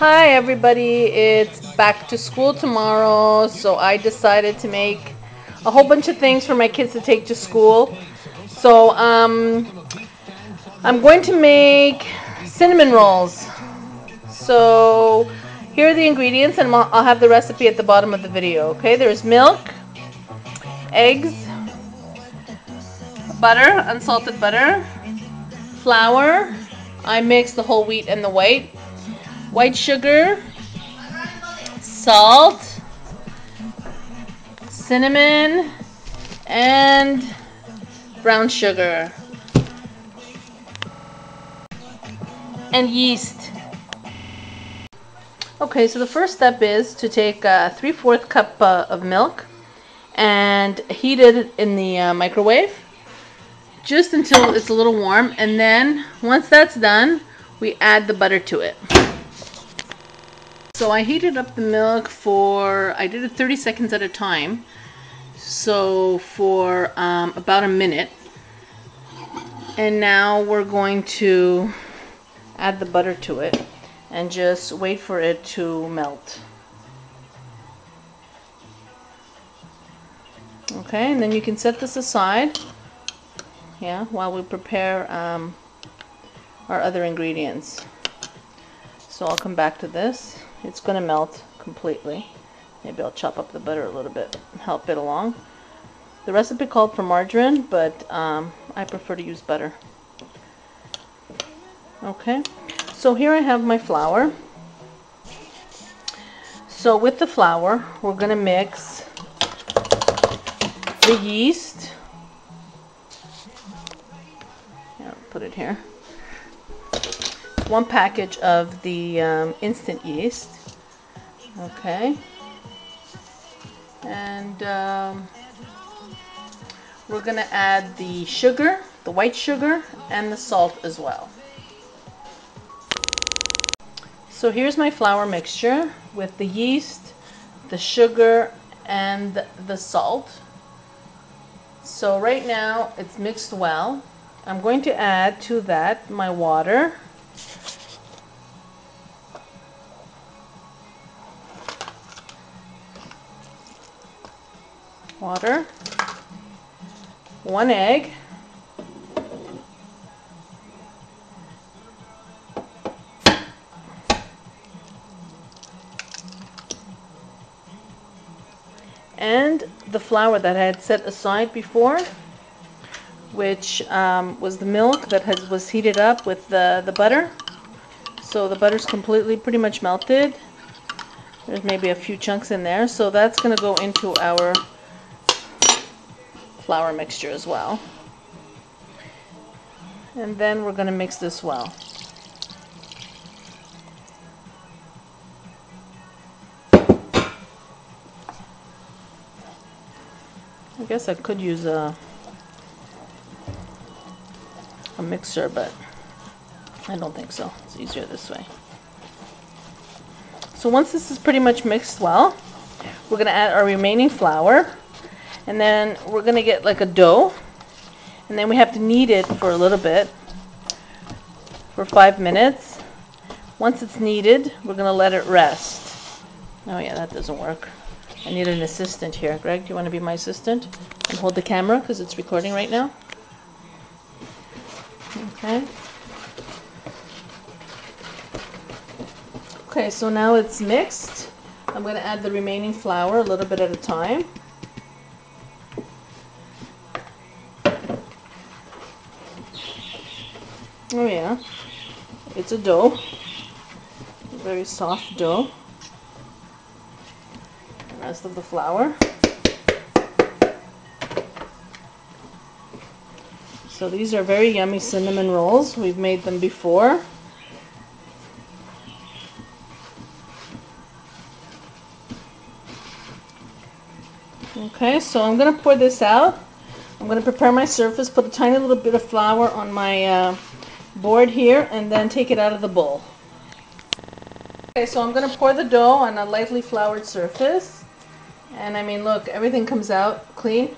Hi everybody, it's back to school tomorrow, so I decided to make a whole bunch of things for my kids to take to school. So I'm going to make cinnamon rolls. So here are the ingredients, and I'll have the recipe at the bottom of the video. Okay, there's milk, eggs, butter, unsalted butter, flour. I mix the whole wheat and the white sugar, salt, cinnamon, and brown sugar, and yeast. Okay, so the first step is to take a 3/4 cup of milk and heat it in the microwave just until it's a little warm, and then once that's done, we add the butter to it. So I heated up the milk I did it 30 seconds at a time, so for about a minute. And now we're going to add the butter to it and just wait for it to melt. Okay, and then you can set this aside, while we prepare our other ingredients. So I'll come back to this. It's going to melt completely. Maybe I'll chop up the butter a little bit and help it along. The recipe called for margarine, but I prefer to use butter. Okay, so here I have my flour. So with the flour, we're going to mix the yeast. I'll put it here. 1 package of the instant yeast. Okay, and we're going to add the sugar, the white sugar, and the salt as well. So here's my flour mixture with the yeast, the sugar, and the salt. So right now it's mixed well. I'm going to add to that my water. Water, 1 egg, and the flour that I had set aside before, which was the milk that was heated up with the butter. So the butter's completely pretty much melted. There's maybe a few chunks in there, so that's going to go into our flour mixture as well. And then we're going to mix this well. I guess I could use a mixer, but I don't think so. It's easier this way. So once this is pretty much mixed well, we're going to add our remaining flour, and then we're going to get like a dough, and then we have to knead it for a little bit, for 5 minutes. Once it's kneaded, we're going to let it rest. Oh yeah, that doesn't work. I need an assistant here. Greg, do you want to be my assistant and hold the camera because it's recording right now? Okay. Okay, so now it's mixed. I'm going to add the remaining flour a little bit at a time. Oh yeah, it's a dough, a very soft dough. The rest of the flour. So these are very yummy cinnamon rolls. We've made them before. Okay, so I'm going to pour this out. I'm going to prepare my surface, put a tiny little bit of flour on my board here, and then take it out of the bowl. Okay, so I'm going to pour the dough on a lightly floured surface. And I mean, look, everything comes out clean.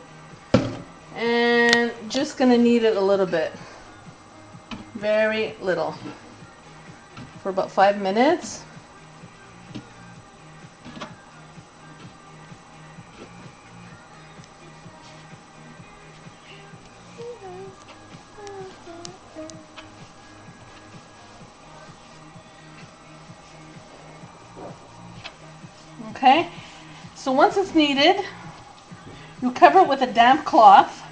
And just going to knead it a little bit. Very little. For about 5 minutes. Okay, so once it's kneaded, you cover it with a damp cloth,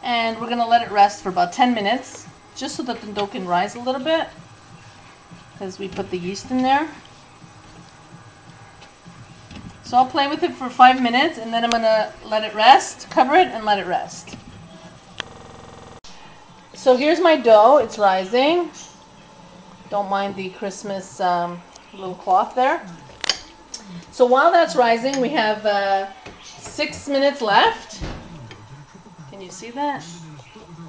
and we're going to let it rest for about 10 minutes, just so that the dough can rise a little bit, as we put the yeast in there. So I'll play with it for 5 minutes, and then I'm going to let it rest, cover it, and let it rest. So here's my dough. It's rising. Don't mind the Christmas little cloth there. So while that's rising, we have 6 minutes left. Can you see that?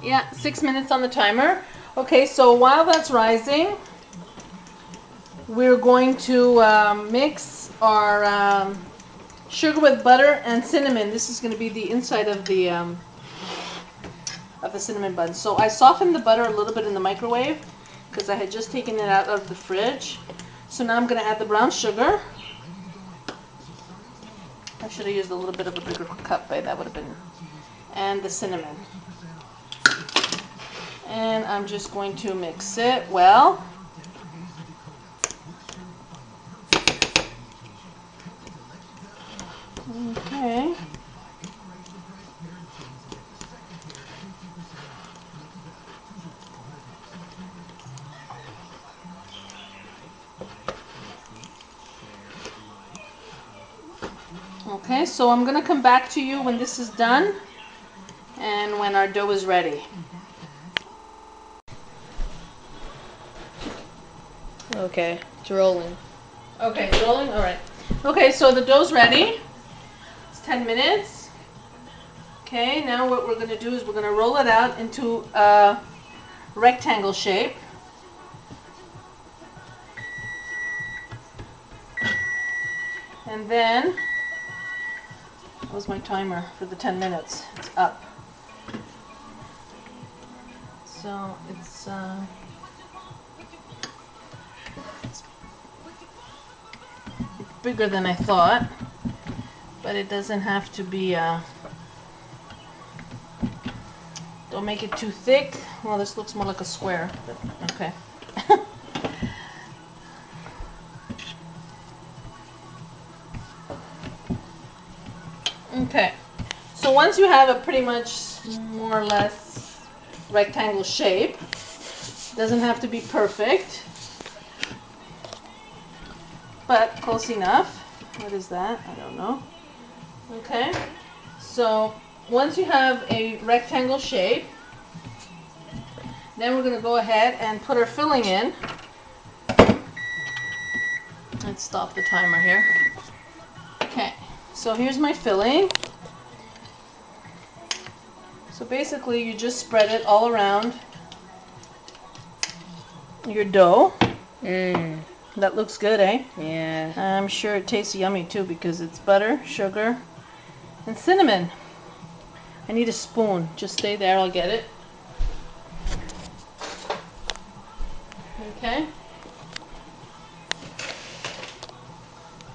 Yeah, 6 minutes on the timer. Okay, so while that's rising, we're going to mix our sugar with butter and cinnamon. This is going to be the inside of the cinnamon bun. So I softened the butter a little bit in the microwave because I had just taken it out of the fridge. So now I'm going to add the brown sugar. I should have used a little bit of a bigger cup, but that would have been. And the cinnamon. And I'm just going to mix it well. Okay. Okay, so I'm going to come back to you when this is done and when our dough is ready. Okay, it's rolling. Okay, it's rolling? Alright. Okay, so the dough's ready. It's 10 minutes. Okay, now what we're going to do is we're going to roll it out into a rectangle shape. And then, that was my timer for the 10 minutes. It's up. So it's bigger than I thought, but it doesn't have to be, don't make it too thick. Well, this looks more like a square, but okay. Okay, so once you have a pretty much more or less rectangle shape, doesn't have to be perfect, but close enough. What is that? I don't know. Okay, so once you have a rectangle shape, then we're going to go ahead and put our filling in. Let's stop the timer here. Okay, so here's my filling. So basically you just spread it all around your dough. That looks good, eh? Yeah. I'm sure it tastes yummy too because it's butter, sugar, and cinnamon. I need a spoon. Just stay there, I'll get it. Okay.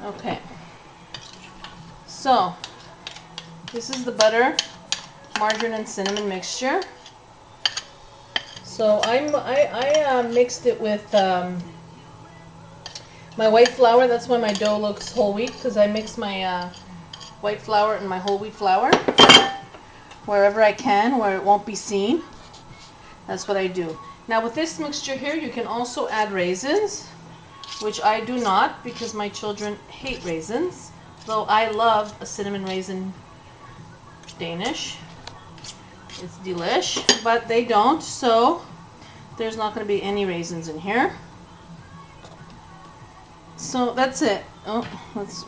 Okay. So, this is the butter, margarine, and cinnamon mixture. So I mixed it with my white flour. That's why my dough looks whole wheat, because I mix my white flour and my whole wheat flour wherever I can, where it won't be seen. That's what I do. Now with this mixture here, you can also add raisins, which I do not because my children hate raisins, though I love a cinnamon raisin Danish. It's delish, but they don't, so there's not going to be any raisins in here. So that's it. Oh,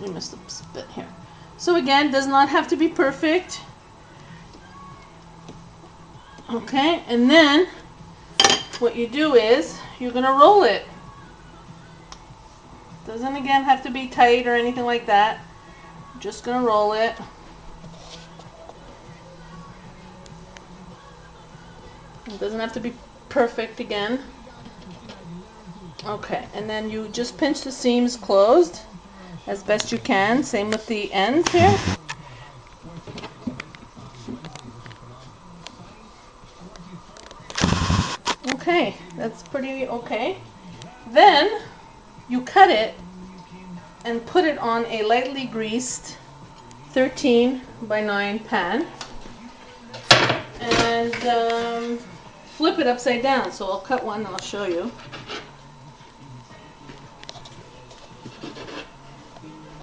we missed a bit here. So again, does not have to be perfect. Okay, and then what you do is you're going to roll it. Doesn't again have to be tight or anything like that. I'm just going to roll it. It doesn't have to be perfect again. Okay, and then you just pinch the seams closed as best you can. Same with the ends here. Okay, that's pretty okay. Then you cut it and put it on a lightly greased 13 by 9 pan and flip it upside down. So I'll cut one and I'll show you.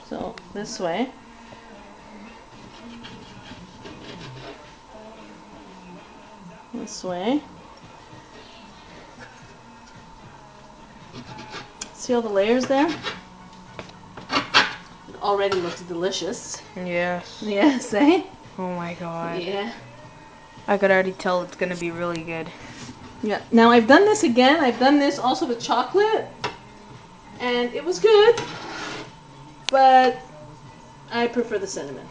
So this way. This way. See all the layers there? It already looks delicious. Yes. Yes, eh? Oh my god. Yeah. I could already tell it's gonna be really good. Yeah. Now I've done this again. I've done this also with chocolate. And it was good. But I prefer the cinnamon.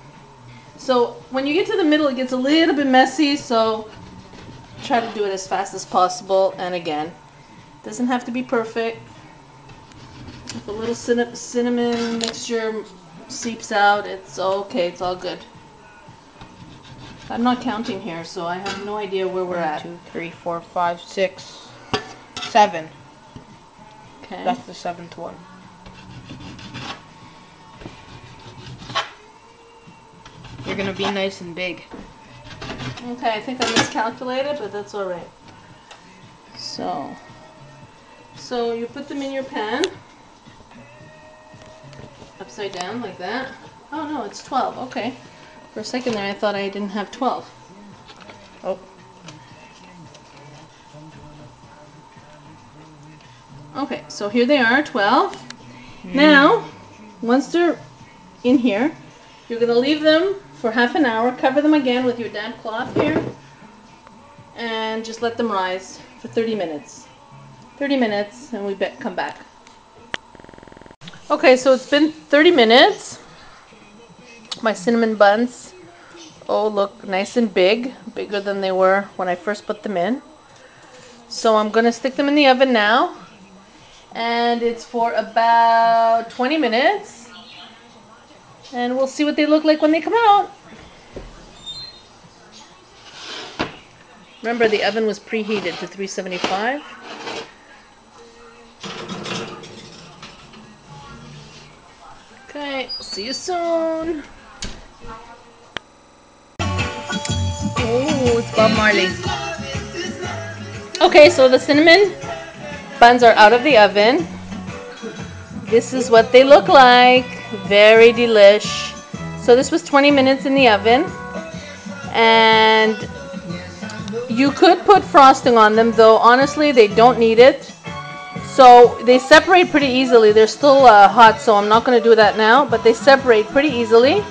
So when you get to the middle, it gets a little bit messy. So try to do it as fast as possible. And again, it doesn't have to be perfect. If a little cinnamon mixture seeps out, it's okay. It's all good. I'm not counting here, so I have no idea where we're at. 1, 2, 3, 4, 5, 6, 7. Okay. That's the 7th one. You're gonna be nice and big. Okay, I think I miscalculated, but that's all right. So you put them in your pan, upside down like that. Oh no, it's 12. Okay. For a second there, I thought I didn't have 12. Oh. Okay, so here they are, 12. Now, once they're in here, you're going to leave them for half an hour. Cover them again with your damp cloth here. And just let them rise for 30 minutes. 30 minutes, and we come back. Okay, so it's been 30 minutes. My cinnamon buns, oh look, nice and big. Bigger than they were when I first put them in. So I'm going to stick them in the oven now. And it's for about 20 minutes. And we'll see what they look like when they come out. Remember, the oven was preheated to 375. Okay, see you soon. Oh, it's Bob Marley. Okay, so the cinnamon buns are out of the oven. This is what they look like. Very delish. So this was 20 minutes in the oven. And you could put frosting on them, though honestly they don't need it. So they separate pretty easily. They're still hot, so I'm not going to do that now. But they separate pretty easily.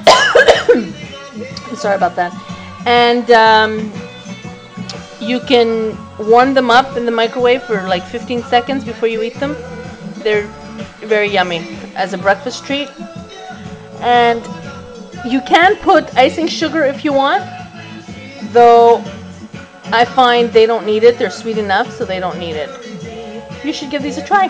I'm sorry about that. And you can warm them up in the microwave for like 15 seconds before you eat them. They're very yummy as a breakfast treat. And you can put icing sugar if you want, though I find they don't need it. They're sweet enough, so they don't need it. You should give these a try.